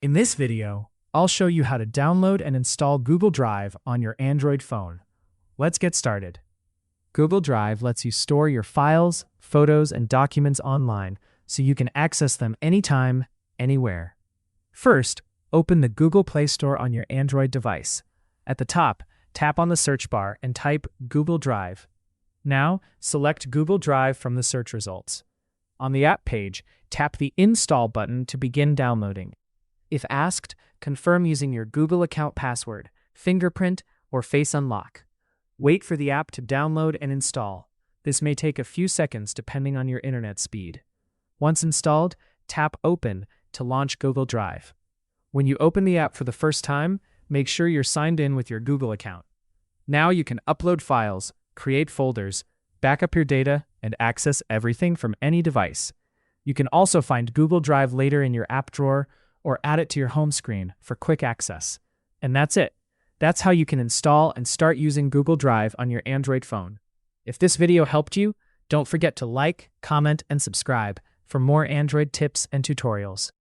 In this video, I'll show you how to download and install Google Drive on your Android phone. Let's get started. Google Drive lets you store your files, photos, and documents online so you can access them anytime, anywhere. First, open the Google Play Store on your Android device. At the top, tap on the search bar and type Google Drive. Now, select Google Drive from the search results. On the app page, tap the Install button to begin downloading. If asked, confirm using your Google account password, fingerprint, or face unlock. Wait for the app to download and install. This may take a few seconds depending on your internet speed. Once installed, tap Open to launch Google Drive. When you open the app for the first time, make sure you're signed in with your Google account. Now you can upload files, create folders, back up your data, and access everything from any device. You can also find Google Drive later in your app drawer or add it to your home screen for quick access. And that's it. That's how you can install and start using Google Drive on your Android phone. If this video helped you, don't forget to like, comment, and subscribe for more Android tips and tutorials.